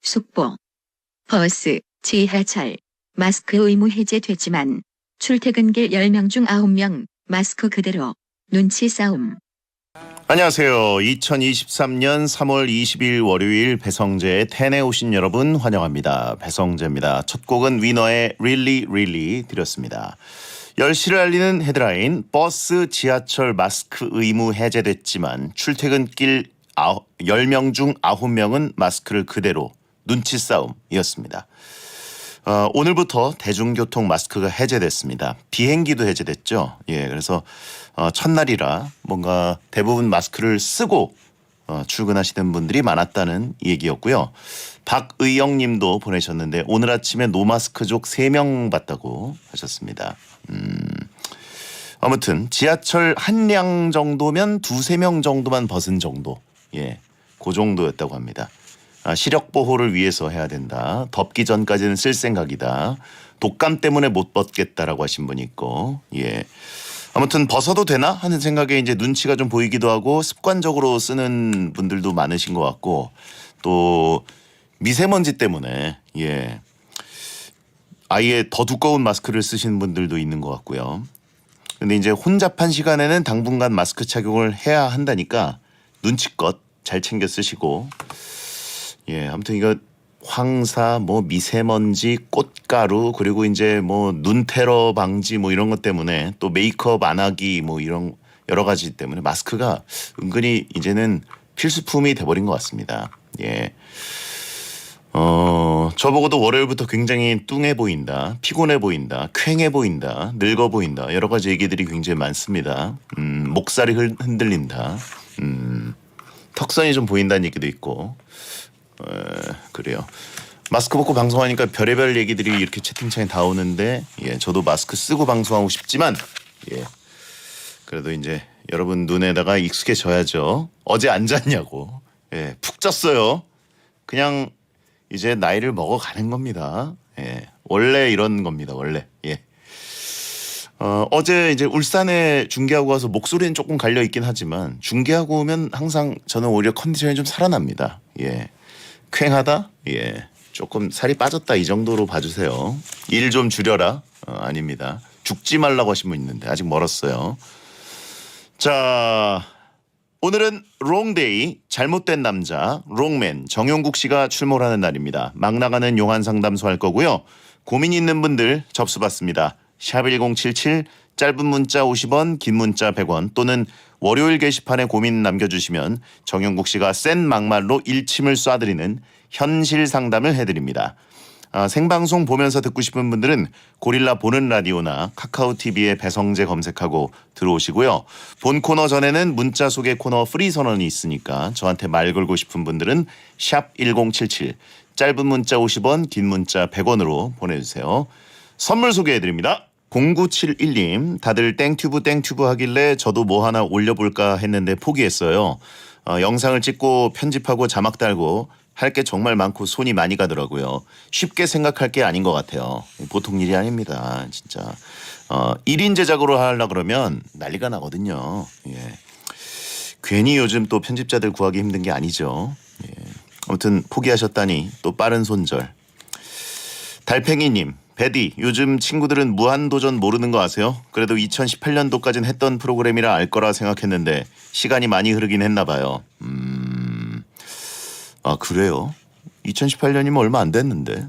속보. 버스, 지하철, 마스크 의무 해제됐지만 출퇴근길 10명 중 9명 마스크 그대로. 눈치 싸움. 안녕하세요. 2023년 3월 20일 월요일 배성재의 텐에 오신 여러분 환영합니다. 배성재입니다. 첫 곡은 위너의 Really Really 드렸습니다. 10시를 알리는 헤드라인, 버스, 지하철 마스크 의무 해제됐지만 출퇴근길 10명 중 9명은 마스크를 그대로. 눈치 싸움이었습니다. 오늘부터 대중교통 마스크가 해제됐습니다. 비행기도 해제됐죠. 그래서 첫날이라 뭔가 대부분 마스크를 쓰고 출근하시는 분들이 많았다는 얘기였고요. 박의영 님도 보내셨는데 오늘 아침에 노마스크족 3명 봤다고 하셨습니다. 아무튼 지하철 한량 정도면 2-3명 정도만 벗은 정도. 그 정도였다고 합니다. 시력 보호를 위해서 해야 된다. 덥기 전까지는 쓸 생각이다. 독감 때문에 못 벗겠다라고 하신 분이 있고, 아무튼 벗어도 되나 하는 생각에 이제 눈치가 좀 보이기도 하고 습관적으로 쓰는 분들도 많으신 것 같고, 또 미세먼지 때문에 아예 더 두꺼운 마스크를 쓰시는 분들도 있는 것 같고요. 근데 이제 혼잡한 시간에는 당분간 마스크 착용을 해야 한다니까 눈치껏 잘 챙겨 쓰시고. 아무튼 이거 황사, 미세먼지, 꽃가루, 그리고 이제 눈테러 방지 이런 것 때문에 또 메이크업 안 하기 이런 여러 가지 때문에 마스크가 은근히 이제는 필수품이 돼버린 것 같습니다. 저보고도 월요일부터 굉장히 뚱해 보인다, 피곤해 보인다, 퀭해 보인다, 늙어 보인다 여러 가지 얘기들이 굉장히 많습니다. 목살이 흔들린다, 턱선이 좀 보인다는 얘기도 있고. 그래요. 마스크 벗고 방송하니까 별의별 얘기들이 이렇게 채팅창에 다 오는데 저도 마스크 쓰고 방송하고 싶지만 그래도 이제 여러분 눈에다가 익숙해져야죠. 어제 안 잤냐고. 푹 잤어요. 그냥 이제 나이를 먹어가는 겁니다. 원래 이런 겁니다. 원래. 어제 이제 울산에 중계하고 와서 목소리는 조금 갈려 있긴 하지만 중계하고 오면 항상 저는 오히려 컨디션이 좀 살아납니다. 퀭하다? 조금 살이 빠졌다 이 정도로 봐주세요. 일 좀 줄여라? 아닙니다. 죽지 말라고 하신 분 있는데 아직 멀었어요. 자, 오늘은 롱데이, 잘못된 남자, 롱맨 정용국 씨가 출몰 하는 날입니다. 막 나가는 용한 상담소 할 거고요. 고민 있는 분들 접수 받습니다. 샵1077, 짧은 문자 50원, 긴 문자 100원 또는 월요일 게시판에 고민 남겨주시면 정용국 씨가 센 막말로 일침을 쏴드리는 현실 상담을 해드립니다. 생방송 보면서 듣고 싶은 분들은 고릴라 보는 라디오나 카카오 TV에 배성재 검색하고 들어오시고요. 본 코너 전에는 문자 소개 코너 프리 선언이 있으니까 저한테 말 걸고 싶은 분들은 샵 1077, 짧은 문자 50원, 긴 문자 100원으로 보내주세요. 선물 소개해드립니다. 0971님, 다들 땡튜브 하길래 저도 뭐 하나 올려볼까 했는데 포기했어요. 영상을 찍고 편집하고 자막 달고 할 게 정말 많고 손이 많이 가더라고요. 쉽게 생각할 게 아닌 것 같아요. 보통 일이 아닙니다. 진짜. 1인 제작으로 하려고 그러면 난리가 나거든요. 괜히 요즘 또 편집자들 구하기 힘든 게 아니죠. 아무튼 포기하셨다니 또 빠른 손절. 달팽이님, 베디, 요즘 친구들은 무한도전 모르는 거 아세요? 그래도 2018년도까지는 했던 프로그램이라 알 거라 생각했는데 시간이 많이 흐르긴 했나 봐요. 그래요? 2018년이면 얼마 안 됐는데.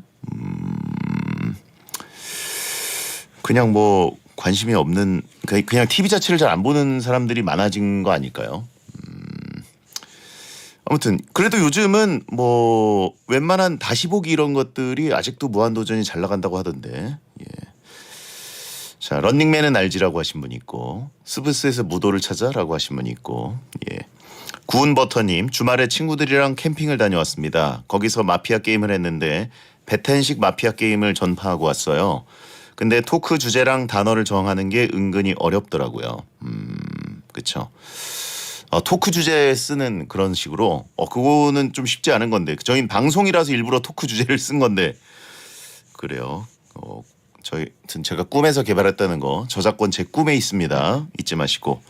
그냥 관심이 없는, 그냥 TV 자체를 잘 안 보는 사람들이 많아진 거 아닐까요? 아무튼 그래도 요즘은 웬만한 다시 보기 이런 것들이 아직도 무한도전이 잘 나간다고 하던데. 자, 런닝맨은 알지라고 하신 분이 있고, 스브스에서 무도를 찾아라고 하신 분이 있고. 구운버터님, 주말에 친구들이랑 캠핑을 다녀왔습니다. 거기서 마피아 게임을 했는데 배텐식 마피아 게임을 전파하고 왔어요. 근데 토크 주제랑 단어를 정하는 게 은근히 어렵더라고요. 그쵸. 토크 주제 쓰는 그런 식으로 그거는 좀 쉽지 않은 건데, 저희는 방송이라서 일부러 토크 주제를 쓴 건데 그래요. 제가 꿈에서 개발했다는 거 저작권 제 꿈에 있습니다. 잊지 마시고.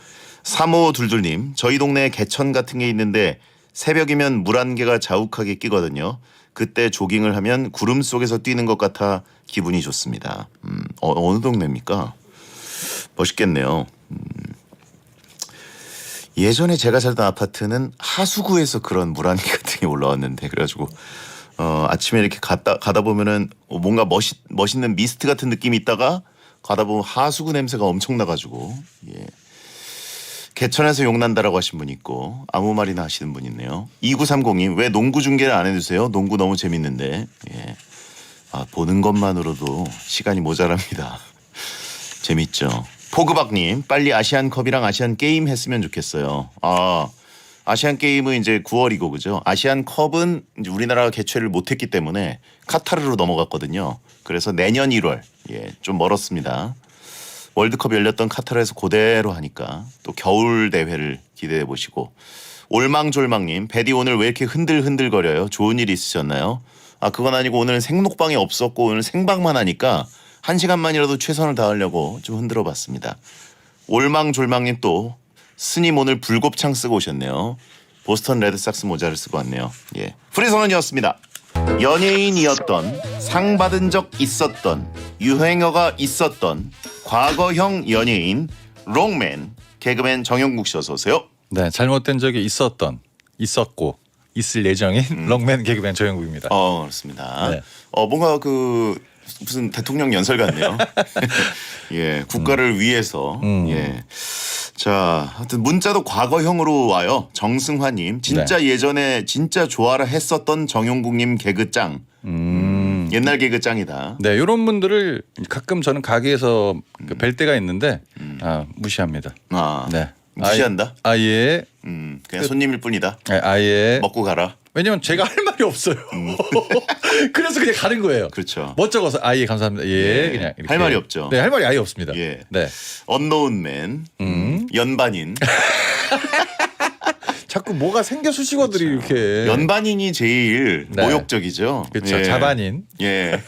3522님, 저희 동네에 개천 같은 게 있는데 새벽이면 물 한 개가 자욱하게 끼거든요. 그때 조깅을 하면 구름 속에서 뛰는 것 같아 기분이 좋습니다. 어느 동네입니까? 멋있겠네요. 예전에 제가 살던 아파트는 하수구에서 그런 물안개 같은 게 올라왔는데 그래가지고 아침에 이렇게 가다 보면은 뭔가 멋있는 미스트 같은 느낌이 있다가 가다 보면 하수구 냄새가 엄청 나가지고 예. 개천에서 욕난다라고 하신 분 있고 아무 말이나 하시는 분 있네요. 2930님 왜 농구 중계를 안 해주세요? 농구 너무 재밌는데 예. 보는 것만으로도 시간이 모자랍니다. 재밌죠. 포그박님 빨리 아시안컵이랑 아시안 게임 했으면 좋겠어요. 아시안 게임은 이제 9월이고 그죠? 아시안 컵은 이제 우리나라가 개최를 못했기 때문에 카타르로 넘어갔거든요. 그래서 내년 1월 좀 멀었습니다. 월드컵 열렸던 카타르에서 그대로 하니까 또 겨울 대회를 기대해 보시고 올망졸망님 배디 오늘 왜 이렇게 흔들흔들거려요? 좋은 일 있으셨나요? 그건 아니고 오늘 생록방이 없었고 오늘 생방만 하니까 1시간만이라도 최선을 다하려고 좀 흔들어 봤습니다. 올망졸망님 또 스님 오늘 불곱창 쓰고 오셨네요. 보스턴 레드삭스 모자를 쓰고 왔네요. 예. 프리선언이었습니다. 연예인이었던 상 받은 적 있었던 유행어가 있었던 과거형 연예인 롱맨 개그맨 정영국 씨 어서 오세요. 네, 잘못된 적이 있었고 있을 예정인 롱맨 개그맨 조영국입니다. 그렇습니다. 네. 뭔가 무슨 대통령 연설 같네요. 예, 국가를 위해서. 예. 자, 하여튼 문자도 과거형으로 와요. 정승화님, 진짜 네. 예전에 진짜 좋아라 했었던 정용국님 개그 짱. 옛날 개그 짱이다. 네, 이런 분들을 가끔 저는 가게에서 뵐 때가 있는데 무시합니다. 네, 무시한다. 아예 그냥 손님일 뿐이다. 네, 아예 먹고 가라. 왜냐면 제가 할 말이 없어요. 그래서 그냥 가는 거예요. 그렇죠. 멋쩍어서 아예 감사합니다. 예, 그냥 이렇게. 할 말이 없죠. 네, 할 말이 아예 없습니다. 예. 네, 언노운맨, 연반인. 자꾸 뭐가 생겨 수식어들이 이렇게. 연반인이 제일 네. 모욕적이죠. 그렇죠. 예. 자반인. 예.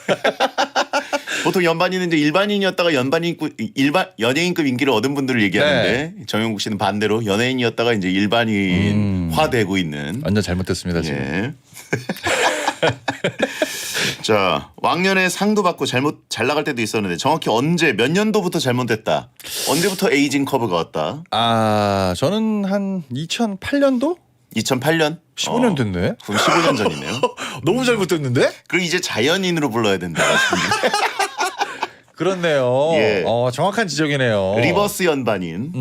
보통 연반인은 이제 일반인이었다가 연예인급 인기를 얻은 분들을 얘기하는데 정영국 씨는 반대로 연예인이었다가 이제 일반인화되고 있는. 완전 잘못됐습니다 지금. 예. 자, 왕년에 상도 받고 잘 나갈 때도 있었는데 정확히 언제 몇 년도부터 잘못됐다. 언제부터 에이징 커브가 왔다. 저는 한 2008년도? 2008년? 15년 됐네. 그럼 15년 전이네요. 너무 잘못됐는데? 그리고 이제 자연인으로 불러야 된다. 그렇네요. 예. 정확한 지적이네요. 리버스 연반인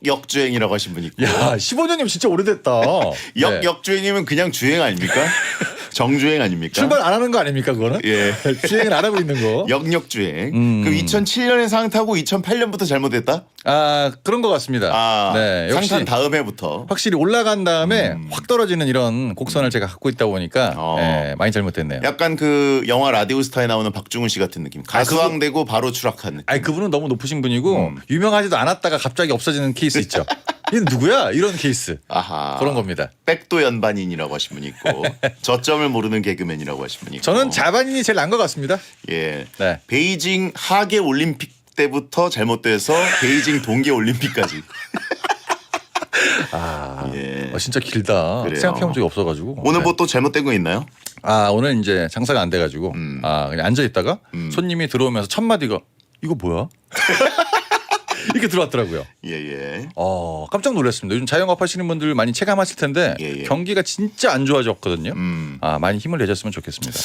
역주행이라고 하신 분이 있고. 야, 15년이면 진짜 오래됐다. 네. 역주행이면 그냥 주행 아닙니까? 정주행 아닙니까? 출발 안 하는 거 아닙니까 그거는? 예. 주행을 안 하고 있는 거. 역주행. 그럼 2007년에 상 타고 2008년부터 잘못됐다? 그런 것 같습니다. 네, 역시 상탄 다음 해부터. 확실히 올라간 다음에 확 떨어지는 이런 곡선을 제가 갖고 있다 보니까 많이 잘못됐네요. 약간 그 영화 라디오스타에 나오는 박중훈 씨 같은 느낌. 가수왕 되고 바로 추락한 느낌. 그분은 너무 높으신 분이고 유명하지도 않았다가 갑자기 없어지는 케이스 있죠. 얘는 누구야? 이런 케이스. 아하. 그런 겁니다. 백도 연반인이라고 하신 분이 있고 저점을 모르는 개그맨이라고 하신 분이 있고. 저는 자반인이 제일 나은 것 같습니다. 예. 네. 베이징 하계 올림픽 때부터 잘못돼서 베이징 동계 올림픽까지. 예. 진짜 길다. 그래요. 생각해본 적이 없어가지고. 오늘 뭐 또 잘못된 거 있나요? 오늘 이제 장사가 안 돼가지고 그냥 앉아 있다가 손님이 들어오면서 첫 마디가 이거 뭐야? 이렇게 들어왔더라고요. 예예. 깜짝 놀랐습니다. 요즘 자영업 하시는 분들 많이 체감하실 텐데 예. 경기가 진짜 안 좋아졌거든요. 많이 힘을 내줬으면 좋겠습니다.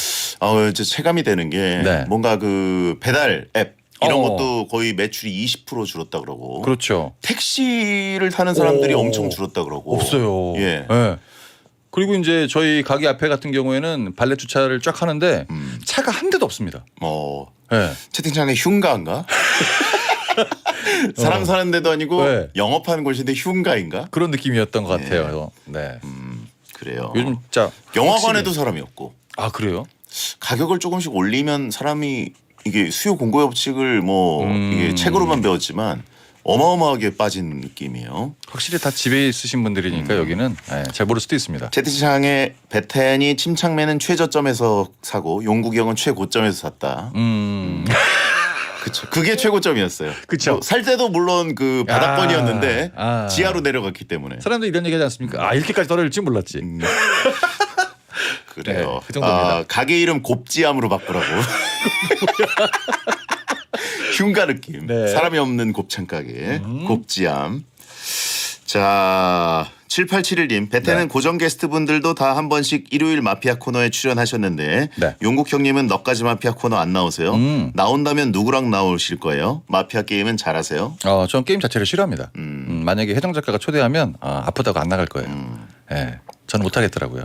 이제 체감이 되는 게 네. 뭔가 그 배달 앱 이런 어. 것도 거의 매출이 20% 줄었다 그러고. 그렇죠. 택시를 타는 사람들이 엄청 줄었다 그러고. 없어요. 예. 네. 그리고 이제 저희 가게 앞에 같은 경우에는 발렛 주차를 쫙 하는데 차가 한 대도 없습니다. 네. 채팅창에 흉가인가? 사람 사는 데도 아니고 네. 영업하는 곳인데 흉가인가? 그런 느낌이었던 것 같아요. 네. 그래요. 요즘 진짜 영화관에도 사람이 없고. 그래요? 가격을 조금씩 올리면 사람이 이게 수요 공고 법칙을 이게 책으로만 배웠지만 어마어마하게 빠진 느낌이에요. 확실히 다 집에 있으신 분들이니까 여기는 잘 모를 수도 있습니다. 채팅창에 베텐이 침착맨은 최저점에서 사고 용국이 형은 최고점에서 샀다. 그쵸. 그게 최고점이었어요. 그쵸. 살 때도 물론 그 바닥권이었는데 아. 지하로 내려갔기 때문에. 사람들이 이런 얘기 하지 않습니까? 이렇게까지 떨어질 줄 몰랐지. 그래요. 네, 그 정도입니다. 가게 이름 곱지암으로 바꾸라고. 흉가 느낌. 네. 사람이 없는 곱창 가게. 곱지암. 자, 7871님. 베테는 네. 고정 게스트분들도 다 한 번씩 일요일 마피아 코너에 출연하셨는데 네. 용국 형님은 너까지 마피아 코너 안 나오세요? 나온다면 누구랑 나오실 거예요? 마피아 게임은 잘하세요? 전 게임 자체를 싫어합니다. 만약에 혜정 작가가 초대하면 아프다고 안 나갈 거예요. 예, 저는 못하겠더라고요.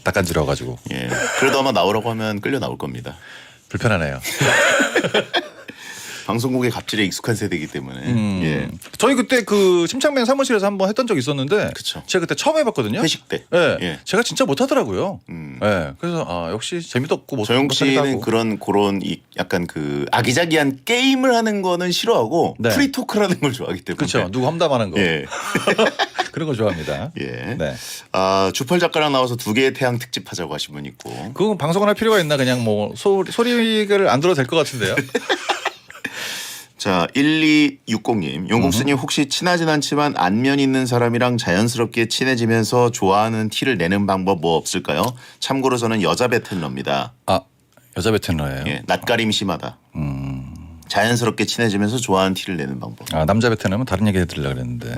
닭간지러워가지고 예. 그래도 아마 나오라고 하면 끌려 나올 겁니다. 불편하네요. 방송국의 갑질에 익숙한 세대이기 때문에. 예. 저희 그때 그 심창맨 사무실에서 한번 했던 적 있었는데 그쵸. 제가 그때 처음 해봤거든요. 회식 때. 예, 예. 제가 진짜 못하더라고요. 예, 그래서 역시 재미도 없고 못 조영 씨는 못하기도 하고. 그런 약간 그 아기자기한 게임을 하는 거는 싫어하고 네. 프리토크라는 걸 좋아하기 때문에. 그렇죠. 누구 험담하는 거 예. 그런 거 좋아합니다. 예. 네. 주펄 작가랑 나와서 두 개의 태양 특집 하자고 하신 분 있고. 그건 방송을 할 필요가 있나 그냥 뭐 소리를 안 들어도 될 것 같은데요. 자, 1260님. 용국스님 혹시 친하진 않지만 안면 있는 사람이랑 자연스럽게 친해지면서 좋아하는 티를 내는 방법 뭐 없을까요? 참고로 저는 여자 베테너입니다. 여자 베테너예요. 예, 낯가림 심하다. 자연스럽게 친해지면서 좋아하는 티를 내는 방법. 남자 베테너면 다른 얘기 해드리려고 그랬는데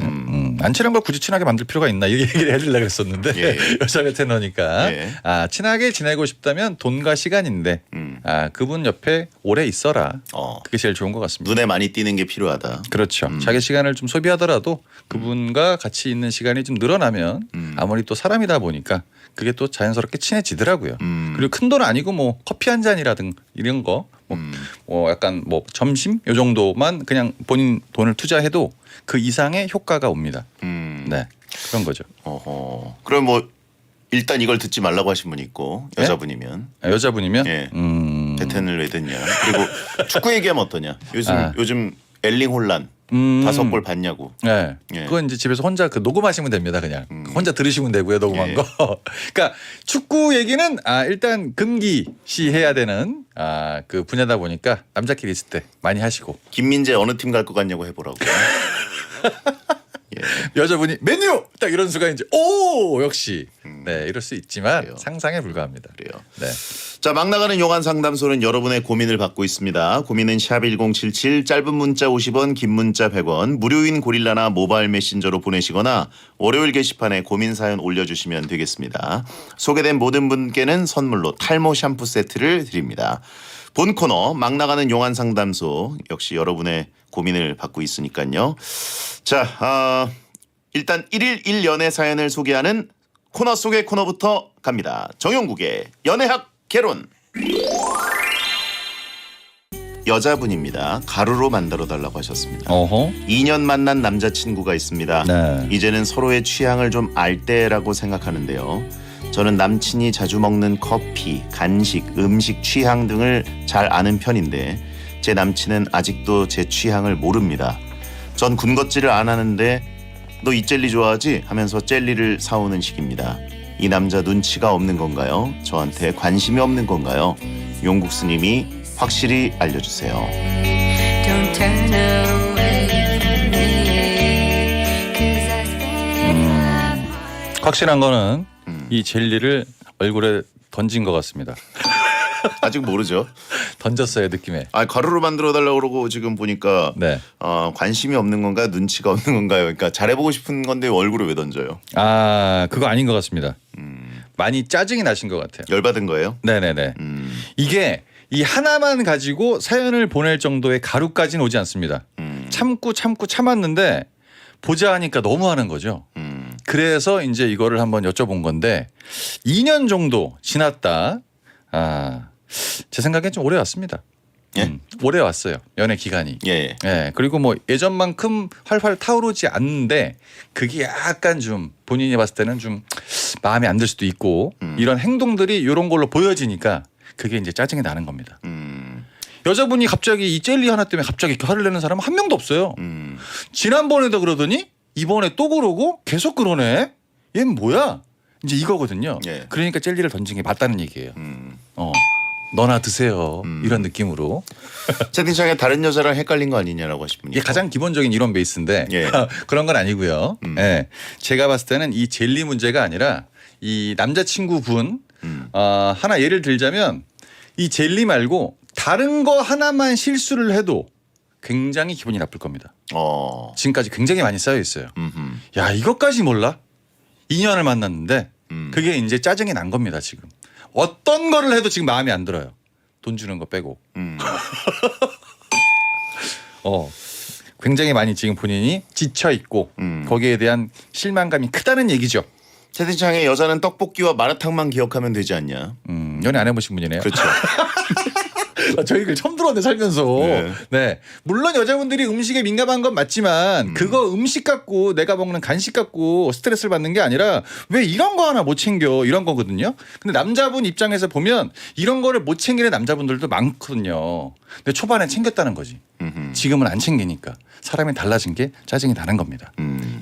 안 친한 걸 굳이 친하게 만들 필요가 있나 이 얘기를 해드리려고 그랬었는데 예. 여자 베테너니까 예. 친하게 지내고 싶다면 돈과 시간인데 그분 옆에 오래 있어라. 그게 제일 좋은 것 같습니다. 눈에 많이 띄는 게 필요하다. 그렇죠. 자기 시간을 좀 소비하더라도 그분과 같이 있는 시간이 좀 늘어나면 아무리 또 사람이다 보니까 그게 또 자연스럽게 친해지더라고요. 그리고 큰 돈 아니고 뭐 커피 한 잔이라든 이런 거 뭐 약간 뭐 점심 요 정도만 그냥 본인 돈을 투자해도 그 이상의 효과가 옵니다. 네, 그런 거죠. 그럼 뭐 일단 이걸 듣지 말라고 하신 분이 있고 네? 여자분이면 여자분이면 예. 베텐을 왜 듣냐. 그리고 축구 얘기하면 어떠냐. 요즘 엘링 홀란 5골 봤냐고. 네. 예. 그건 이제 집에서 혼자 그 녹음하시면 됩니다. 그냥 혼자 들으시면 되고요. 녹음한 예. 거. 그러니까 축구 얘기는 일단 금기시 해야 되는 그 분야다 보니까 남자끼리 있을 때 많이 하시고 김민재 어느 팀 갈 것 같냐고 해보라고. 예. 여자분이 맨유 딱 이런 수가 이제 오 역시 네 이럴 수 있지만 그래요. 상상에 불과합니다. 그래요. 네. 자, 막 나가는 용한 상담소는 여러분의 고민을 받고 있습니다. 고민은 샵 1077 짧은 문자 50원 긴 문자 100원 무료인 고릴라나 모바일 메신저로 보내시거나 월요일 게시판에 고민 사연 올려주시면 되겠습니다. 소개된 모든 분께는 선물로 탈모 샴푸 세트를 드립니다. 본 코너 막 나가는 용한 상담소 역시 여러분의 고민을 받고 있으니까요. 자, 일단 1일 1연애 사연을 소개하는 코너 속의 코너부터 갑니다. 정용국의 연애학 개론. 여자분입니다. 가루로 만들어 달라고 하셨습니다. 2년 만난 남자친구가 있습니다. 네. 이제는 서로의 취향을 좀 알 때라고 생각하는데요. 저는 남친이 자주 먹는 커피, 간식, 음식 취향 등을 잘 아는 편인데 제 남친은 아직도 제 취향을 모릅니다. 전 군것질을 안 하는데 너 이 젤리 좋아하지? 하면서 젤리를 사오는 식입니다. 이 남자 눈치가 없는 건가요? 저한테 관심이 없는 건가요? 용국 스님이 확실히 알려주세요. Don't turn away from me, 'cause I stay 확실한 거는 이 젤리를 얼굴에 던진 것 같습니다. 아직 모르죠. 던졌어요 느낌에. 가루로 만들어 달라고 그러고 지금 보니까 네. 관심이 없는 건가요? 눈치가 없는 건가요? 그러니까 잘해보고 싶은 건데 얼굴에 왜 던져요? 그거 아닌 것 같습니다. 많이 짜증이 나신 것 같아요. 열받은 거예요? 네네네. 이게 이 하나만 가지고 사연을 보낼 정도의 가루까지는 오지 않습니다. 참고 참았는데 보자 하니까 너무 하는 거죠. 그래서 이제 이거를 한번 여쭤본 건데 2년 정도 지났다. 제 생각엔 좀 오래 왔습니다. 예? 오래 왔어요. 연애 기간이. 예. 예. 그리고 뭐 예전만큼 활활 타오르지 않는데 그게 약간 좀 본인이 봤을 때는 좀 마음에 안 들 수도 있고 이런 행동들이 이런 걸로 보여지니까 그게 이제 짜증이 나는 겁니다. 여자분이 갑자기 이 젤리 하나 때문에 갑자기 이렇게 화를 내는 사람은 한 명도 없어요. 지난번에도 그러더니 이번에 또 그러고 계속 그러네. 얘는 뭐야? 이제 이거거든요. 예. 그러니까 젤리를 던진 게 맞다는 얘기예요. 너나 드세요. 이런 느낌으로. 채팅창에 다른 여자랑 헷갈린 거 아니냐라고 하신 분이 이게 가장 기본적인 이론 베이스인데 예. 그런 건 아니고요. 예. 제가 봤을 때는 이 젤리 문제가 아니라 이 남자친구분 하나 예를 들자면 이 젤리 말고 다른 거 하나만 실수를 해도 굉장히 기분이 나쁠 겁니다. 지금까지 굉장히 많이 쌓여 있어요. 야, 이것까지 몰라? 2년을 만났는데 그게 이제 짜증이 난 겁니다. 지금 어떤 거를 해도 지금 마음에 안 들어요. 돈 주는 거 빼고. 굉장히 많이 지금 본인이 지쳐 있고 거기에 대한 실망감이 크다는 얘기죠. 채팅창에 여자는 떡볶이와 마라탕만 기억하면 되지 않냐? 연애 안 해보신 분이네요. 그렇죠. 저희 글 처음 들었네 살면서. 네. 네. 물론 여자분들이 음식에 민감한 건 맞지만 그거 음식 갖고 내가 먹는 간식 갖고 스트레스를 받는 게 아니라 왜 이런 거 하나 못 챙겨 이런 거거든요. 근데 남자분 입장에서 보면 이런 거를 못 챙기는 남자분들도 많거든요. 근데 초반에 챙겼다는 거지. 지금은 안 챙기니까 사람이 달라진 게 짜증이 나는 겁니다.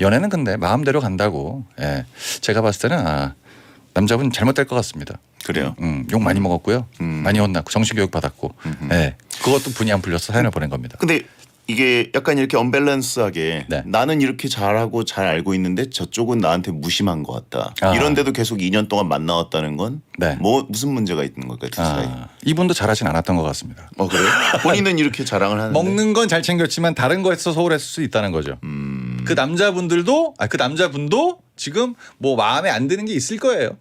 연애는 근데 마음대로 간다고. 예. 제가 봤을 때는 남자분 잘못될 것 같습니다. 그래요. 욕 많이 먹었고요. 많이 혼났고 정신교육 받았고. 네. 그것도 분이 안 풀려서 사연을 보낸 겁니다. 근데 이게 약간 이렇게 언밸런스하게 네. 나는 이렇게 잘하고 잘 알고 있는데 저쪽은 나한테 무심한 것 같다. 아. 이런데도 계속 2년 동안 만나왔다는 건 네. 무슨 문제가 있는 걸까요? 그 사이. 이분도 잘하진 않았던 것 같습니다. 그래요? 본인은 이렇게 자랑을 하는데 먹는 건 잘 챙겼지만 다른 거에서 소홀했을 수 있다는 거죠. 그 남자분들도 그 남자분도 지금 뭐 마음에 안 드는 게 있을 거예요.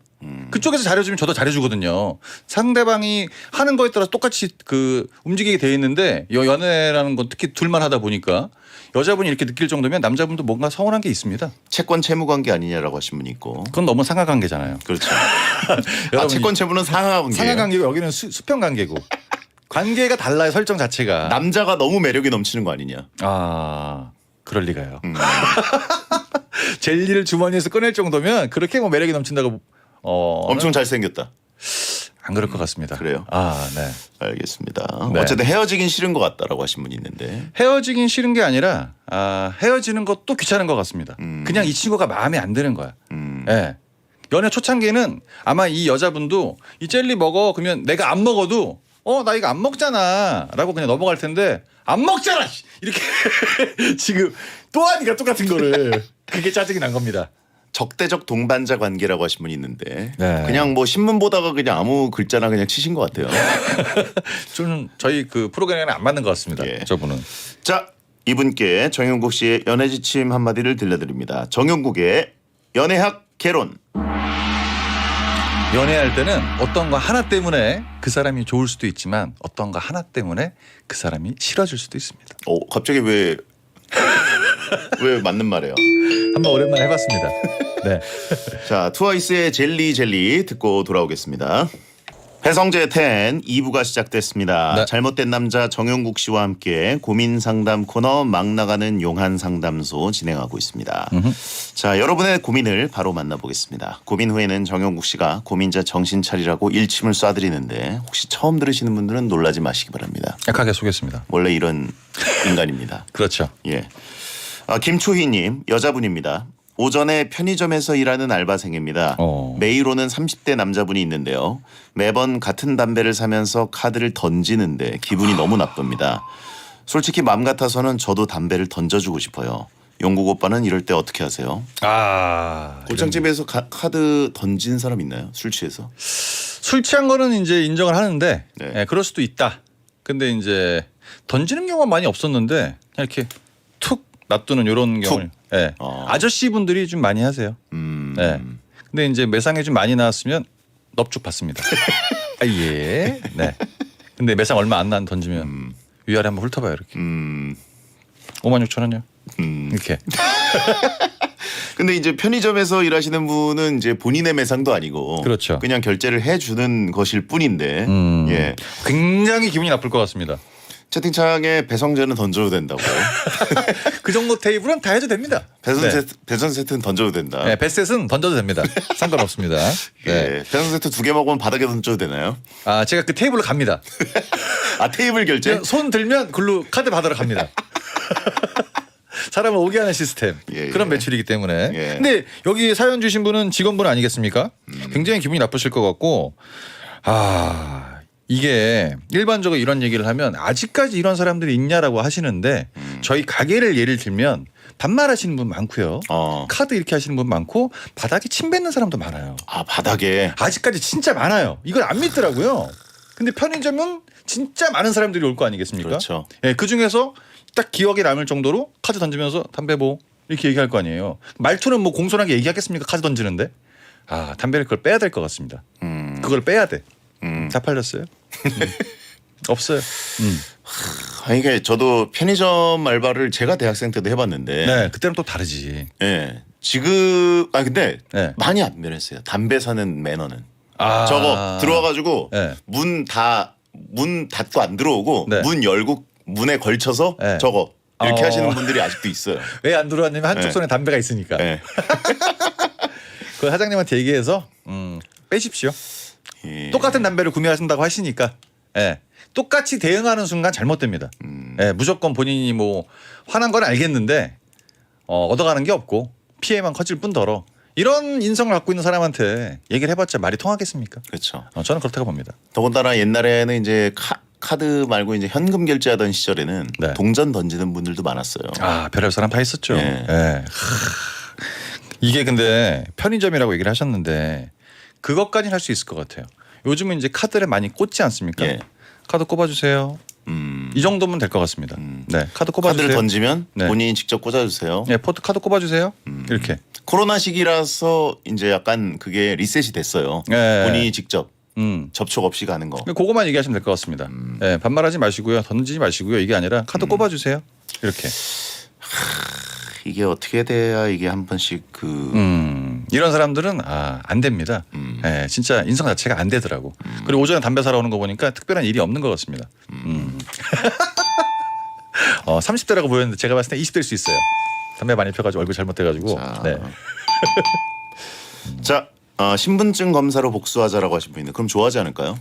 그쪽에서 잘해주면 저도 잘해주거든요. 상대방이 하는 거에 따라서 똑같이 그 움직이게 돼 있는데 연애라는 건 특히 둘만 하다 보니까 여자분이 이렇게 느낄 정도면 남자분도 뭔가 서운한 게 있습니다. 채권 채무 관계 아니냐라고 하신 분이 있고. 그건 너무 상하관계잖아요. 그렇죠. 여러분, 채권 채무는 상하관계. 상하관계고 여기는 수평관계고 관계가 달라요. 설정 자체가. 남자가 너무 매력이 넘치는 거 아니냐. 그럴 리가요. 젤리를 주머니에서 꺼낼 정도면 그렇게 뭐 매력이 넘친다고 엄청 잘생겼다. 안 그럴 것 같습니다. 그래요? 네. 알겠습니다. 네. 어쨌든 헤어지긴 싫은 것 같다라고 하신 분이 있는데. 헤어지긴 싫은 게 아니라 헤어지는 것도 귀찮은 것 같습니다. 그냥 이 친구가 마음에 안 드는 거야. 네. 연애 초창기에는 아마 이 여자분도 이 젤리 먹어 그러면 내가 안 먹어도 나 이거 안 먹잖아 라고 그냥 넘어갈 텐데 안 먹잖아 이렇게 지금 또 하니까 똑같은 거를 그게 짜증이 난 겁니다. 적대적 동반자 관계라고 하신 분이 있는데 네. 그냥 뭐 신문 보다가 그냥 아무 글자나 그냥 치신 것 같아요. 좀 저희 그 프로그램에는 안 맞는 것 같습니다. 예. 저분은. 자, 이분께 정용국 씨의 연애 지침 한마디를 들려드립니다. 정용국의 연애학 개론. 연애할 때는 어떤 거 하나 때문에 그 사람이 좋을 수도 있지만 어떤 거 하나 때문에 그 사람이 싫어질 수도 있습니다. 갑자기 왜 맞는 말이에요? 한번 오랜만에 해봤습니다. 네. 자, 트와이스의 젤리 듣고 돌아오겠습니다. 배성재 10 2부가 시작됐습니다. 네. 잘못된 남자 정용국 씨와 함께 고민 상담 코너 막 나가는 용한 상담소 진행하고 있습니다. 자, 여러분의 고민을 바로 만나보겠습니다. 고민 후에는 정용국 씨가 고민자 정신 차리라고 일침을 쏴드리는데 혹시 처음 들으시는 분들은 놀라지 마시기 바랍니다. 약하게 소개했습니다. 원래 이런 인간입니다. 그렇죠. 예. 김초희님 여자분입니다. 오전에 편의점에서 일하는 알바생입니다. 매일 오는 30대 남자분이 있는데요. 매번 같은 담배를 사면서 카드를 던지는데 기분이 너무 나쁩니다. 솔직히 마음 같아서는 저도 담배를 던져주고 싶어요. 용국 오빠는 이럴 때 어떻게 하세요? 골장집에서 카드 던진 사람 있나요? 술 취해서? 술 취한 거는 이제 인정을 하는데 네. 예, 그럴 수도 있다. 근데 이제 던지는 경우가 많이 없었는데 그냥 이렇게 툭 놔두는 이런 경우를 예. 아저씨 분들이 좀 많이 하세요. 네. 근데 이제 매상에 좀 많이 나왔으면 넙죽 받습니다. 예. 네. 근데 매상 얼마 안 나는 던지면 위아래 한번 훑어봐요 이렇게. 56,000원요. 이렇게. 근데 이제 편의점에서 일하시는 분은 이제 본인의 매상도 아니고 그렇죠. 그냥 결제를 해주는 것일 뿐인데 예. 굉장히 기분이 나쁠 것 같습니다. 채팅창에 배성재는 던져도 된다고. 그 정도 테이블은 다 해도 됩니다. 배선 세트는 던져도 된다. 네, 배셋은 던져도 됩니다. 상관없습니다. 네. 예. 배선 세트 2개 먹으면 바닥에 던져도 되나요? 제가 그 테이블로 갑니다. 테이블 결제? 손 들면 글로 카드 받으러 갑니다. 사람을 오게 하는 시스템. 그런 매출이기 때문에. 근데 여기 사연 주신 분은 직원분 아니겠습니까? 굉장히 기분이 나쁘실 것 같고 이게 일반적으로 이런 얘기를 하면 아직까지 이런 사람들이 있냐라고 하시는데 저희 가게를 예를 들면 반말하시는 분 많고요. 카드 이렇게 하시는 분 많고 바닥에 침 뱉는 사람도 많아요. 아 바닥에. 아직까지 진짜 많아요. 이걸 안 믿더라고요. 근데 편의점은 진짜 많은 사람들이 올 거 아니겠습니까? 그렇죠. 예, 그 중에서 딱 기억에 남을 정도로 카드 던지면서 담배 뭐 이렇게 얘기할 거 아니에요. 말투는 뭐 공손하게 얘기하겠습니까? 카드 던지는데. 아 담배를 그걸 빼야 될 것 같습니다. 그걸 빼야 돼. 다 팔렸어요. 없어요. 아, 이게 저도 편의점 알바를 제가 대학생 때도 해봤는데. 네, 그때는 또 다르지. 예. 지금 근데 네. 많이 안 변했어요. 담배 사는 매너는. 아. 저거 들어와가지고 네. 문 닫고 안 들어오고 네. 문 열고 문에 걸쳐서 네. 저거 이렇게 어. 하시는 분들이 아직도 있어요. 왜 안 들어왔냐면 한쪽 네. 손에 담배가 있으니까. 예. 그 사장님한테 얘기해서 빼십시오. 예. 똑같은 담배를 구매하신다고 하시니까 예. 똑같이 대응하는 순간 잘못됩니다. 예, 무조건 본인이 뭐 화난 건 알겠는데 얻어가는 게 없고 피해만 커질 뿐더러 이런 인성을 갖고 있는 사람한테 얘기를 해봤자 말이 통하겠습니까? 그렇죠. 저는 그렇다고 봅니다. 더군다나 옛날에는 이제 카드 말고 이제 현금 결제하던 시절에는 네. 동전 던지는 분들도 많았어요. 아 별할 사람 다 있었죠. 예. 예. 이게 근데 편의점이라고 얘기를 하셨는데 그것까지는 할 수 있을 것 같아요. 요즘은 이제 카드를 많이 꽂지 않습니까? 예. 카드 꼽아주세요. 이 정도면 될 것 같습니다. 네, 카드 꼽아주세요. 카드를 던지면 네. 본인이 직접 꽂아주세요. 네, 포트 카드 꼽아주세요. 이렇게. 코로나 시기라서 이제 약간 그게 리셋이 됐어요. 네. 본인이 직접 음. 접촉 없이 가는 거. 그거만 얘기하시면 될 것 같습니다. 네, 반말하지 마시고요, 던지지 마시고요. 이게 아니라 카드 꼽아주세요. 이렇게. 이게 어떻게 돼야 이게 한 번씩 이런 사람들은 안 됩니다. 네, 진짜 인성 자체가 안 되더라고. 그리고 오전에 담배 사러 오는 거 보니까 특별한 일이 없는 것 같습니다. 30대라고 보였는데 제가 봤을 때 20대일 수 있어요. 담배 많이 펴가지고 얼굴 잘못돼가지고. 자. 네. 자 신분증 검사로 복수하자라고 하신 분인데 그럼 좋아하지 않을까요?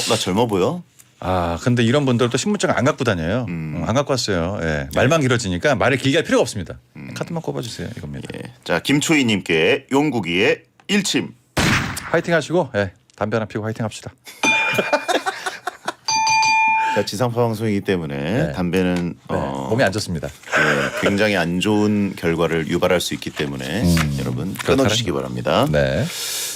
나 젊어 보여? 근데 이런 분들도 신분증을 안 갖고 다녀요. 안 갖고 왔어요. 예. 말만 길어지니까 말을 길게 할 필요가 없습니다. 카드만 꼽아주세요. 이겁니다. 예. 자 김초희님께 용국이의 일침. 화이팅 하시고 담배 하나 피우고 화이팅 합시다. 자, 지상파 방송이기 때문에 네. 담배는 몸이 안 좋습니다. 굉장히 안 좋은 결과를 유발할 수 있기 때문에 여러분 끊어주시기 바랍니다. 네.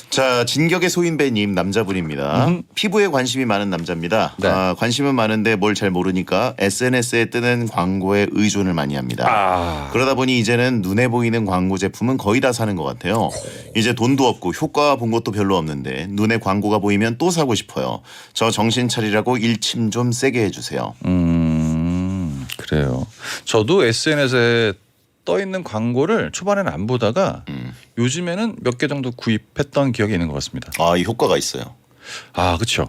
자 진격의 소인배님 남자분입니다. 피부에 관심이 많은 남자입니다. 네. 관심은 많은데 뭘 잘 모르니까 SNS에 뜨는 광고에 의존을 많이 합니다. 그러다 보니 이제는 눈에 보이는 광고 제품은 거의 다 사는 것 같아요. 이제 돈도 없고 효과 본 것도 별로 없는데 눈에 광고가 보이면 또 사고 싶어요. 저 정신 차리라고 일침 좀 세게 해주세요. 그래요. 저도 SNS에 떠 있는 광고를 초반에는 안 보다가 요즘에는 몇 개 정도 구입했던 기억이 있는 것 같습니다. 이 효과가 있어요. 그렇죠.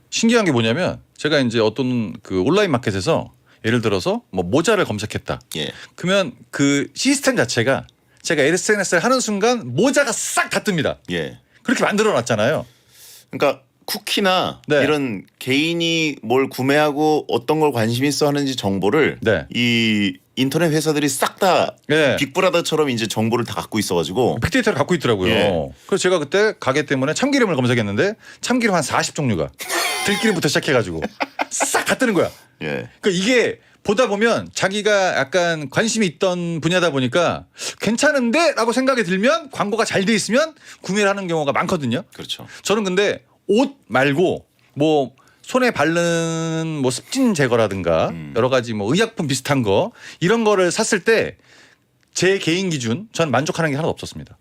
신기한 게 뭐냐면 제가 이제 어떤 그 온라인 마켓에서 예를 들어서 뭐 모자를 검색했다. 예. 그러면 그 시스템 자체가 제가 SNS를 하는 순간 모자가 싹 다 뜹니다. 예. 그렇게 만들어 놨잖아요. 그러니까 쿠키나 네. 이런 개인이 뭘 구매하고 어떤 걸 관심 있어 하는지 정보를 네. 이 인터넷 회사들이 싹 다 네. 빅브라더처럼 이제 정보를 다 갖고 있어가지고 빅데이터를 갖고 있더라고요. 예. 그래서 제가 그때 가게 때문에 참기름을 검색했는데 참기름 한 40종류가 들기름부터 시작해가지고 싹 다 뜨는 거야. 예. 그러니까 이게 보다 보면 자기가 약간 관심이 있던 분야다 보니까 괜찮은데 라고 생각이 들면 광고가 잘 돼 있으면 구매를 하는 경우가 많거든요. 그렇죠. 저는 근데 옷 말고 뭐 손에 바르는 뭐 습진 제거라든가 여러 가지 뭐 의약품 비슷한 거 이런 거를 샀을 때 제 개인 기준 전 만족하는 게 하나도 없었습니다.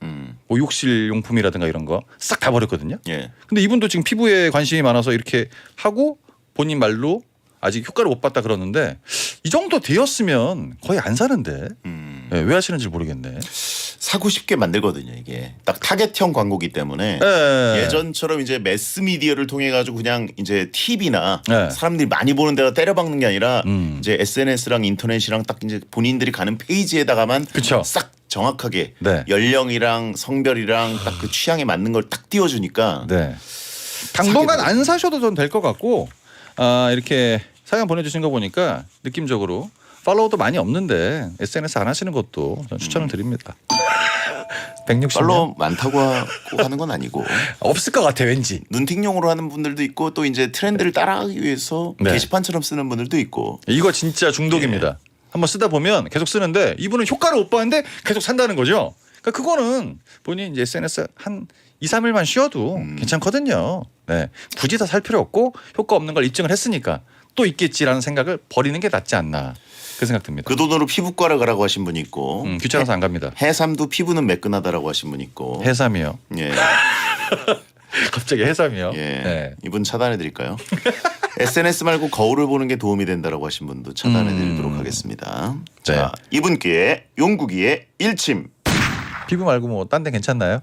뭐 욕실 용품이라든가 이런 거 싹 다 버렸거든요. 예. 근데 이분도 지금 피부에 관심이 많아서 이렇게 하고 본인 말로 아직 효과를 못 봤다 그러는데 이 정도 되었으면 거의 안 사는데 왜 하시는지 모르겠네. 사고 싶게 만들거든요 이게 딱 타겟형 광고기 때문에 네. 예전처럼 이제 매스 미디어를 통해 가지고 그냥 이제 TV나 네. 사람들이 많이 보는 데다 때려박는 게 아니라 이제 SNS랑 인터넷이랑 딱 이제 본인들이 가는 페이지에다가만 그쵸. 싹 정확하게 네. 연령이랑 성별이랑 딱 그 취향에 맞는 걸 딱 띄워주니까 네. 당분간 안 사셔도 전 될 것 같고 이렇게 사연 보내주신 거 보니까 느낌적으로 팔로워도 많이 없는데 SNS 안 하시는 것도 전 추천을 드립니다. 160명 팔로워 많다고 하는 건 아니고 없을 것 같아 왠지. 눈팅용으로 하는 분들도 있고 또 이제 트렌드를 따라하기 위해서 네. 게시판처럼 쓰는 분들도 있고 이거 진짜 중독입니다. 한번 쓰다 보면 계속 쓰는데 이분은 효과를 못 봤는데 계속 산다는 거죠. 그러니까 그거는 본인 이제 SNS 한 2, 3일만 쉬어도 괜찮거든요. 네. 굳이 다 살 필요 없고 효과 없는 걸 입증을 했으니까 또 있겠지라는 생각을 버리는 게 낫지 않나. 그 생각 듭니다. 그 돈으로 피부과를 가라고 하신 분 있고 귀찮아서 안 갑니다. 해삼도 피부는 매끈하다라고 하신 분 있고 해삼이요. 예. 갑자기 해삼이요. 예. 네. 이분 차단해 드릴까요? SNS 말고 거울을 보는 게 도움이 된다라고 하신 분도 차단해 드리도록 하겠습니다. 자, 이분께 용국이의 일침. 피부 말고 뭐 딴 데 괜찮나요?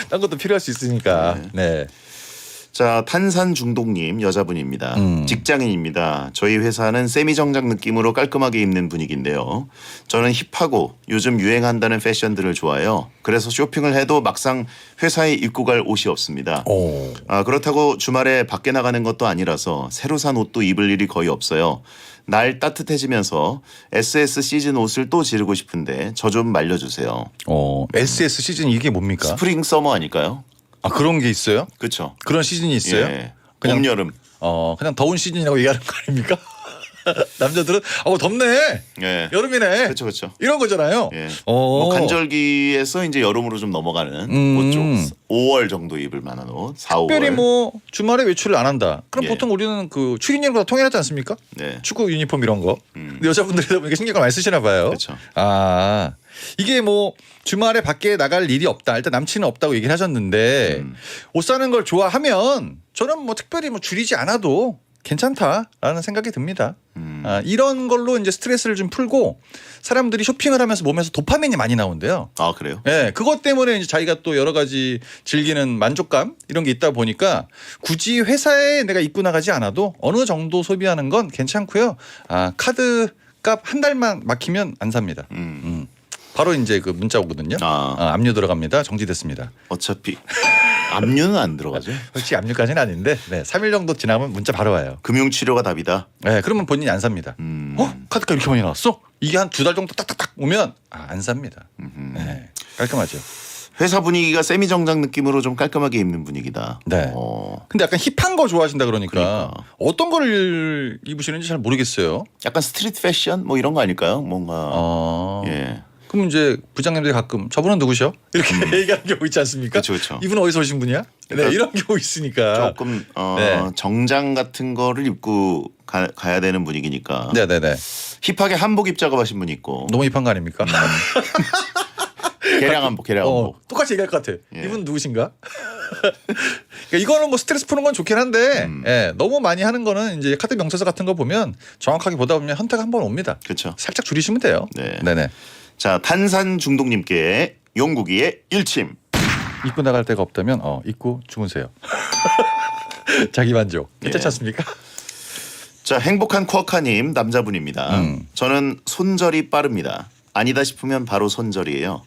딴 것도 필요할 수 있으니까. 네. 자, 탄산 중독님 여자분입니다. 직장인입니다. 저희 회사는 세미 정장 느낌으로 깔끔하게 입는 분위기인데요. 저는 힙하고 요즘 유행한다는 패션들을 좋아해요. 그래서 쇼핑을 해도 막상 회사에 입고 갈 옷이 없습니다. 오. 그렇다고 주말에 밖에 나가는 것도 아니라서 새로 산 옷도 입을 일이 거의 없어요. 날 따뜻해지면서 SS 시즌 옷을 또 지르고 싶은데 저 좀 말려주세요. SS 시즌 이게 뭡니까? 스프링 서머 아닐까요? 아 그런 게 있어요? 그렇죠. 그런 시즌이 있어요? 예. 그냥- 봄, 여름. 그냥 더운 시즌이라고 얘기하는 거 아닙니까? 남자들은 덥네. 예. 여름이네. 그렇죠, 그렇죠. 이런 거잖아요. 예. 어. 뭐 간절기에서 이제 여름으로 좀 넘어가는 옷 쪽 5월 정도 입을 만한 옷. 4, 5월. 특별히 뭐 주말에 외출을 안 한다. 그럼 예. 보통 우리는 그 추리닝으로 다 통일하지 않습니까? 네. 축구 유니폼 이런 거. 근데 여자분들이다 보니까 신경을 많이 쓰시나 봐요. 그렇죠. 아 이게 뭐 주말에 밖에 나갈 일이 없다. 일단 남친은 없다고 얘기를 하셨는데 옷 사는 걸 좋아하면 저는 뭐 특별히 뭐 줄이지 않아도 괜찮다라는 생각이 듭니다. 이런 걸로 이제 스트레스를 좀 풀고 사람들이 쇼핑을 하면서 몸에서 도파민이 많이 나온대요. 아, 그래요? 네, 그것 때문에 이제 자기가 또 여러 가지 즐기는 만족감 이런 게 있다 보니까 굳이 회사에 내가 입고 나가지 않아도 어느 정도 소비하는 건 괜찮고요. 카드 값 한 달만 막히면 안 삽니다. 바로 이제 그 문자 오거든요. 압류 들어갑니다. 정지됐습니다. 어차피 압류는 안 들어가죠. 솔직히 압류까지는 아닌데 3일 정도 지나면 문자 바로 와요. 금융치료가 답이다. 네, 그러면 본인이 안 삽니다. 카드값 이렇게 많이 나왔어? 이게 한 2달 정도 딱딱딱 오면 안 삽니다. 네, 깔끔하죠. 회사 분위기가 세미 정장 느낌으로 좀 깔끔하게 입는 분위기다. 네. 근데 약간 힙한 거 좋아하신다 그러니까 어떤 거를 입으시는지 잘 모르겠어요. 약간 스트리트 패션 뭐 이런 거 아닐까요? 뭔가. 예. 그럼 이제 부장님들이 가끔 저분은 누구셔? 이렇게 얘기하는 경우 있지 않습니까? 그렇죠, 그렇죠. 이분 어디서 오신 분이야? 그러니까 네, 이런 경우 있으니까. 조금 네. 정장 같은 거를 입고 가야 되는 분위기니까. 네네네. 힙하게 한복 입 작업하신 분이 있고. 너무 힙한 거 아닙니까? 개량 한복, 개량 한복. 똑같이 얘기할 것 같아. 예. 이분 누구신가? 그러니까 이거는 뭐 스트레스 푸는 건 좋긴 한데 너무 많이 하는 거는 이제 카드 명세서 같은 거 보면 정확하게 보다 보면 현타가 한 번 옵니다. 그렇죠. 살짝 줄이시면 돼요. 네. 네네. 자, 탄산 중독님께 용국이의 일침. 입고 나갈 데가 없다면 입고 주무세요. 자기 만족. 괜찮지 예. 않습니까? 자, 행복한 쿼카님 남자분입니다. 저는 손절이 빠릅니다. 아니다 싶으면 바로 손절이에요.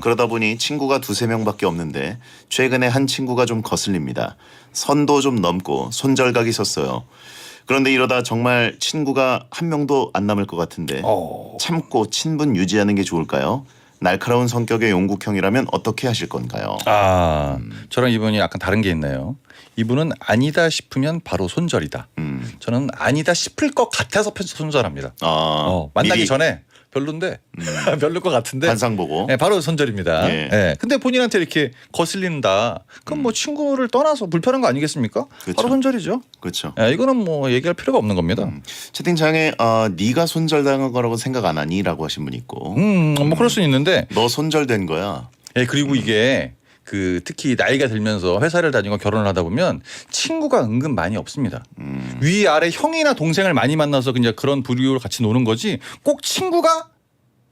그러다 보니 친구가 2-3명밖에 없는데 최근에 한 친구가 좀 거슬립니다. 선도 좀 넘고 손절각이 섰어요. 그런데 이러다 정말 친구가 한 명도 안 남을 것 같은데 참고 친분 유지하는 게 좋을까요? 날카로운 성격의 용국형이라면 어떻게 하실 건가요? 저랑 이분이 약간 다른 게 있네요. 이분은 아니다 싶으면 바로 손절이다. 저는 아니다 싶을 것 같아서 손절합니다. 만나기 미리 전에 별론데 별로일 것 같은데 반상 보고. 네, 바로 손절입니다. 예. 네. 근데 본인한테 이렇게 거슬린다. 그럼 뭐 친구를 떠나서 불편한 거 아니겠습니까? 그렇죠. 바로 손절이죠. 그렇죠. 네, 이거는 뭐 얘기할 필요가 없는 겁니다. 채팅창에 네가 손절당한 거라고 생각 안 하니? 라고 하신 분이 있고 뭐 그럴 수는 있는데 너 손절된 거야. 예, 그리고 이게 그 특히 나이가 들면서 회사를 다니고 결혼을 하다 보면 친구가 은근 많이 없습니다. 위 아래 형이나 동생을 많이 만나서 그냥 그런 부류로 같이 노는 거지 꼭 친구가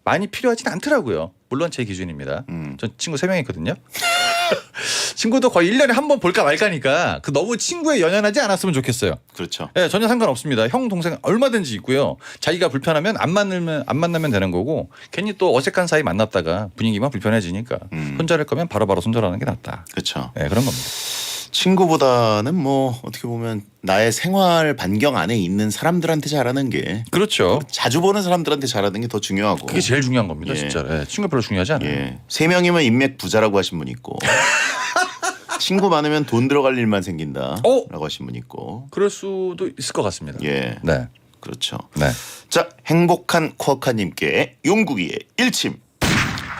많이 필요하진 않더라고요. 물론 제 기준입니다. 전 친구 3명 있거든요. 친구도 거의 1년에 한 번 볼까 말까니까 그 너무 친구에 연연하지 않았으면 좋겠어요. 그렇죠. 네, 전혀 상관없습니다. 형 동생 얼마든지 있고요. 자기가 불편하면 안 만나면 되는 거고 괜히 또 어색한 사이 만났다가 분위기만 불편해지니까 손절할 거면 바로바로 손절하는 게 낫다. 그렇죠. 네, 그런 겁니다. 친구보다는 뭐 어떻게 보면 나의 생활 반경 안에 있는 사람들한테 잘하는 게 그렇죠. 자주 보는 사람들한테 잘하는 게 더 중요하고. 그게 제일 중요한 겁니다. 예. 진짜. 네, 친구 별로 중요하지 않아요. 예. 3명이면 인맥 부자라고 하신 분 있고 친구 많으면 돈 들어갈 일만 생긴다라고 하신 분 있고. 그럴 수도 있을 것 같습니다. 예. 네. 그렇죠. 네. 자, 행복한 쿼카님께 용국이의 일침.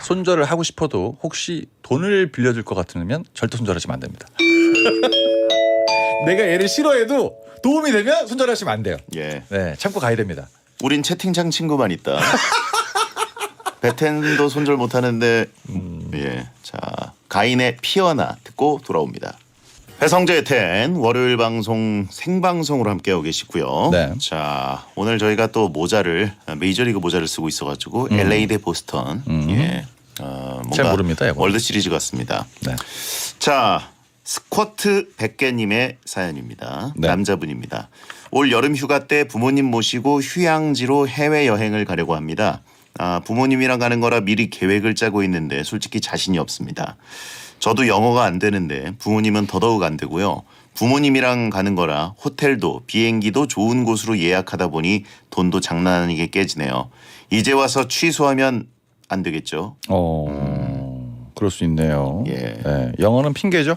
손절을 하고 싶어도 혹시 돈을 빌려줄 것 같으면 절대 손절하시면 안 됩니다. 내가 얘를 싫어해도 도움이 되면 손절하시면 안 돼요. 예. 네, 참고 가야 됩니다. 우린 채팅창 친구만 있다. 베텐도 손절 못하는데 예. 자, 가인의 피어나 듣고 돌아옵니다. 배성재의 텐 월요일 방송 생방송으로 함께하고 계시고요. 네. 자, 오늘 저희가 또 모자를 메이저리그 모자를 쓰고 있어가지고 LA 대 보스턴 예. 뭔가 잘 모릅니다, 이거. 월드 시리즈 같습니다. 네. 자, 스쿼트 100개님의 사연입니다. 네. 남자분입니다. 올 여름 휴가 때 부모님 모시고 휴양지로 해외여행을 가려고 합니다. 부모님이랑 가는 거라 미리 계획을 짜고 있는데 솔직히 자신이 없습니다. 저도 영어가 안 되는데 부모님은 더더욱 안 되고요. 부모님이랑 가는 거라 호텔도 비행기도 좋은 곳으로 예약하다 보니 돈도 장난 아니게 깨지네요. 이제 와서 취소하면 안 되겠죠? 그럴 수 있네요. 예. 네, 영어는 핑계죠.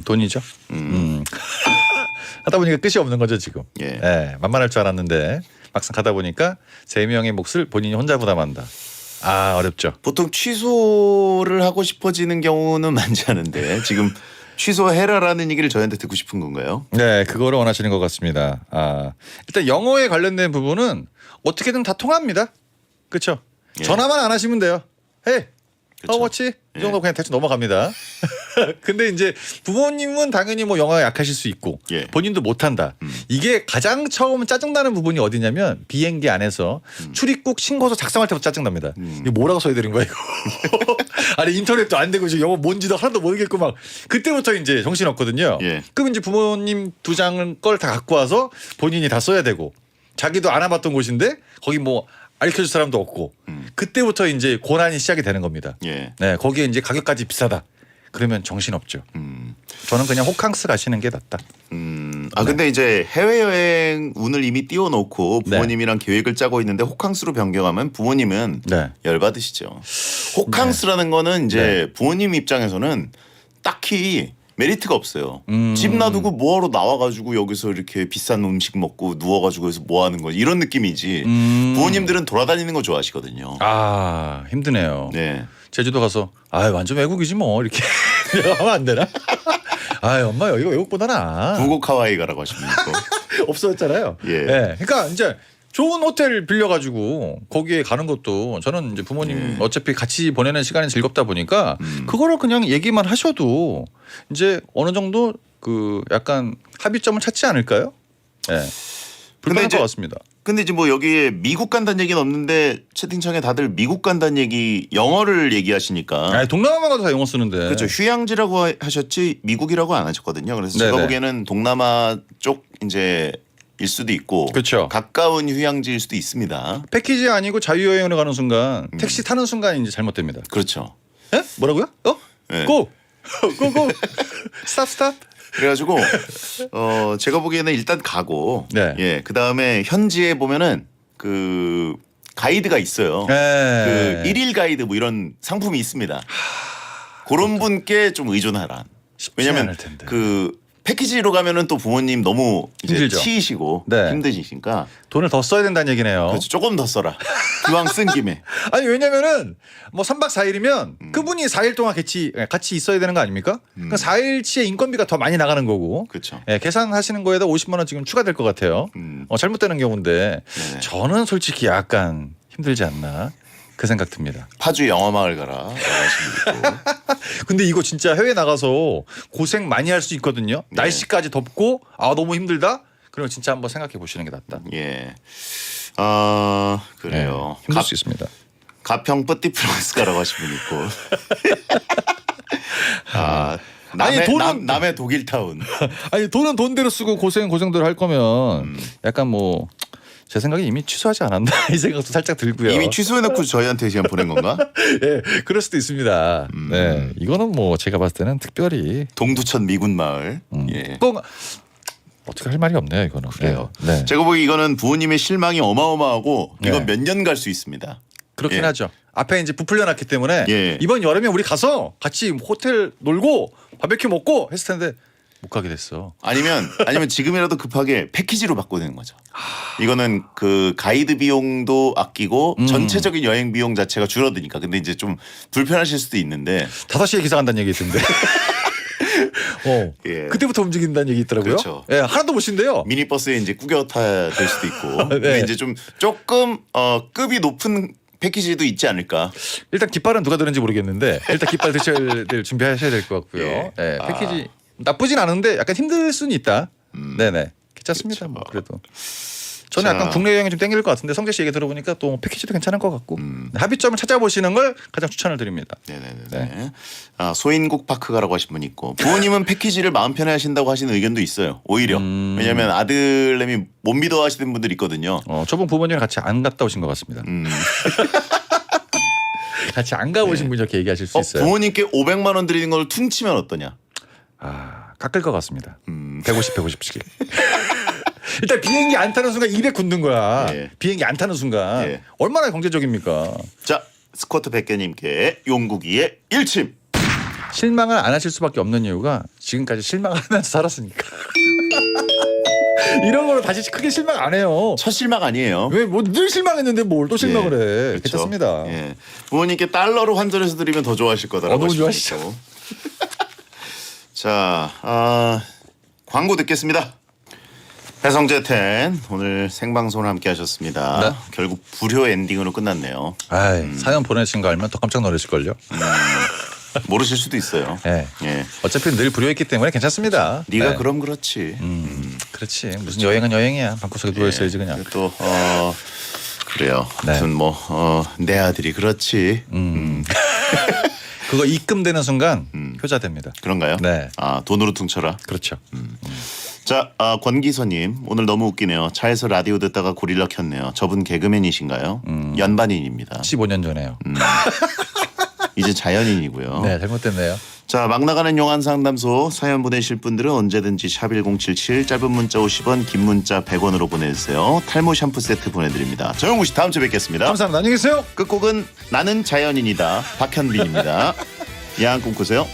돈이죠. 하다 보니까 끝이 없는 거죠 지금. 예. 네, 만만할 줄 알았는데 막상 가다 보니까 3명의 몫을 본인이 혼자 부담한다. 어렵죠. 보통 취소를 하고 싶어지는 경우는 많지 않은데 지금 취소해라라는 얘기를 저희한테 듣고 싶은 건가요? 네, 그거를 원하시는 것 같습니다. 일단 영어에 관련된 부분은 어떻게든 다 통합니다. 그렇죠? 예. 전화만 안 하시면 돼요. 헤이, 그쵸. 허워치 이 정도 예. 그냥 대충 넘어갑니다. 근데 이제 부모님은 당연히 뭐 영어가 약하실 수 있고 예. 본인도 못한다. 이게 가장 처음 짜증나는 부분이 어디냐면 비행기 안에서 출입국 신고서 작성할 때부터 짜증납니다. 이게 뭐라고 써야 되는 거야 이거. 아니 인터넷도 안 되고 지금 영어 뭔지도 하나도 모르겠고 막 그때부터 이제 정신 없거든요. 예. 그럼 이제 부모님 2장 걸 다 갖고 와서 본인이 다 써야 되고 자기도 안 와봤던 곳인데 거기 뭐 알려줄 사람도 없고 그때부터 이제 고난이 시작이 되는 겁니다. 예. 네, 거기에 이제 가격까지 비싸다. 그러면 정신 없죠. 저는 그냥 호캉스 가시는 게 낫다. 근데 이제 해외여행 운을 이미 띄워놓고 부모님이랑 계획을 짜고 있는데 호캉스로 변경하면 부모님은 네. 열받으시죠. 호캉스라는 거는 이제 부모님 입장에서는 딱히 메리트가 없어요. 집 놔두고 뭐하러 나와가지고 여기서 이렇게 비싼 음식 먹고 누워가지고 해서 뭐 하는 거지 이런 느낌이지. 부모님들은 돌아다니는 거 좋아하시거든요. 힘드네요. 네. 제주도 가서 완전 외국이지 뭐 이렇게 하면 안 되나? 엄마 여기가 외국보다 나. 북옥 하와이 가라고 하시면 또. 없어졌잖아요. 예. 네, 그러니까 이제 좋은 호텔 빌려가지고 거기에 가는 것도 저는 이제 부모님 어차피 같이 보내는 시간이 즐겁다 보니까 그거를 그냥 얘기만 하셔도 이제 어느 정도 그 약간 합의점을 찾지 않을까요? 네. 불편할 것 같습니다. 근데 이제 뭐 여기에 미국 간다는 얘기는 없는데 채팅창에 다들 미국 간다는 얘기 영어를 얘기하시니까. 동남아만 가도 다 영어 쓰는데. 그렇죠. 휴양지라고 하셨지 미국이라고 안 하셨거든요. 그래서 제가 네네. 보기에는 동남아 쪽 이제 일 수도 있고 그렇죠. 가까운 휴양지일 수도 있습니다. 패키지 아니고 자유여행을 가는 순간 택시 타는 순간 이제 잘못됩니다. 그렇죠. 에? 뭐라고요? 네. 고! 고! 스탑! 그래가지고 제가 보기에는 일단 가고 네. 예, 그다음에 현지에 보면은 그 가이드가 있어요. 네. 그 1일 가이드 뭐 이런 상품이 있습니다. 그런 분께 좀 의존하라. 왜냐면 않을 텐데. 그 패키지로 가면은 또 부모님 너무 이제 힘들죠. 치이시고 네. 힘드시니까 돈을 더 써야 된다는 얘기네요. 그렇죠. 조금 더 써라. 기왕 쓴 김에. 아니 왜냐면은 뭐 3박 4일이면 그분이 4일 동안 같이 있어야 되는 거 아닙니까? 그러니까 4일치의 인건비가 더 많이 나가는 거고. 그렇죠. 예, 계산하시는 거에다 50만 원 지금 추가될 것 같아요. 잘못되는 경우인데 네네. 저는 솔직히 약간 힘들지 않나 그 생각 듭니다. 파주 영화마을 가라. 하시면 있고. 근데 이거 진짜 해외 나가서 고생 많이 할 수 있거든요. 네. 날씨까지 덥고 너무 힘들다. 그럼 진짜 한번 생각해 보시는 게 낫다. 예. 그래요. 네, 힘들 수 있습니다. 가평 뿌띠 프랑스 가라고 하신 분 있고. 아니, 돈은- 남의 독일타운. 아니 돈은 돈대로 쓰고 고생대로 할 거면 약간 뭐 제 생각에 이미 취소하지 않았나 이 생각도 살짝 들고요. 이미 취소해놓고 저희한테 시간 보낸 건가? 예, 그럴 수도 있습니다. 네, 이거는 뭐 제가 봤을 때는 특별히 동두천 미군 마을. 예. 꼭 어떻게 할 말이 없네요, 이거는. 그래요. 네, 제가 보기 이거는 부모님의 실망이 어마어마하고 이건 네. 몇 년 갈 수 있습니다. 그렇긴 예. 하죠. 앞에 이제 부풀려 놨기 때문에 예. 이번 여름에 우리 가서 같이 호텔 놀고 바베큐 먹고 했을 텐데 못 가게 됐어. 아니면 지금이라도 급하게 패키지로 바꾸는 거죠. 이거는 그 가이드 비용도 아끼고 전체적인 여행 비용 자체가 줄어드니까. 근데 이제 좀 불편하실 수도 있는데 5시에 기사 간다는 얘기 있던데. 예. 그때부터 움직인다는 얘기 있더라고요. 그렇죠. 예, 하나도 못 쉰대요. 미니버스에 이제 꾸겨 타야 될 수도 있고. 네. 근데 이제 좀 조금 급이 높은 패키지도 있지 않을까. 일단 깃발은 누가 드는지 모르겠는데 일단 깃발 드셔야 될 준비하셔야 될 것 같고요. 예. 예, 패키지 나쁘진 않은데 약간 힘들 수는 있다. 네네, 괜찮습니다. 그렇죠. 뭐 그래도 저는 자. 약간 국내 여행이 좀 땡길 것 같은데 성재 씨 얘기 들어보니까 또 패키지도 괜찮을 것 같고 합의점을 찾아보시는 걸 가장 추천을 드립니다. 네네네. 소인국 파크 가라고 하신 분이 있고 부모님은 패키지를 마음 편해 하신다고 하시는 의견도 있어요. 오히려 왜냐하면 아들내미 못 믿어 하시는 분들이 있거든요. 저분 부모님이랑 같이 안 갔다 오신 것 같습니다. 같이 안 가보신 분이 이렇게 얘기하실 수 있어요. 부모님께 500만 원 드리는 걸 퉁치면 어떠냐? 깎을 것 같습니다. 150씩. 일단 비행기 안 타는 순간 200 굳는 거야. 예. 비행기 안 타는 순간 예. 얼마나 경제적입니까? 자 스쿼트 100개님께 용국이의 일침. 실망을 안 하실 수밖에 없는 이유가 지금까지 실망을 하면서 살았으니까. 이런 거로 다시 크게 실망 안 해요. 첫 실망 아니에요. 왜 뭐 늘 실망했는데 뭘 또 실망을 해. 그렇죠. 괜찮습니다. 예. 부모님께 달러로 환전해서 드리면 더 좋아하실 거다라고 너무 하시고 좋아하시죠. 있고. 자 광고 듣겠습니다. 해성재 텐 오늘 생방송을 함께 하셨습니다. 네. 결국 불효 엔딩으로 끝났네요. 사연 보내신 거 알면 더 깜짝 놀라실걸요. 모르실 수도 있어요. 예. 예. 어차피 늘 불효했기 때문에 괜찮습니다. 네가 네. 그럼 그렇지. 그렇지. 무슨 여행은 여행이야. 방구석에 누워 있어야지 그냥. 또 그래요. 네. 무슨 내 아들이 그렇지. 그거 입금되는 순간 효자됩니다. 그런가요? 네. 돈으로 퉁쳐라. 그렇죠. 자, 권기서님 오늘 너무 웃기네요. 차에서 라디오 듣다가 고릴라 켰네요. 저분 개그맨이신가요? 연반인입니다. 15년 전에요. 이제 자연인이고요. 네, 잘못됐네요. 자, 막 나가는 용한 상담소 사연 보내실 분들은 언제든지 샵1077 짧은 문자 50원 긴 문자 100원으로 보내주세요. 탈모 샴푸 세트 보내드립니다. 정용구 씨 다음 주에 뵙겠습니다. 감사합니다. 안녕히 계세요. 끝곡은 나는 자연인이다 박현빈입니다. 야한 꿈 꾸세요.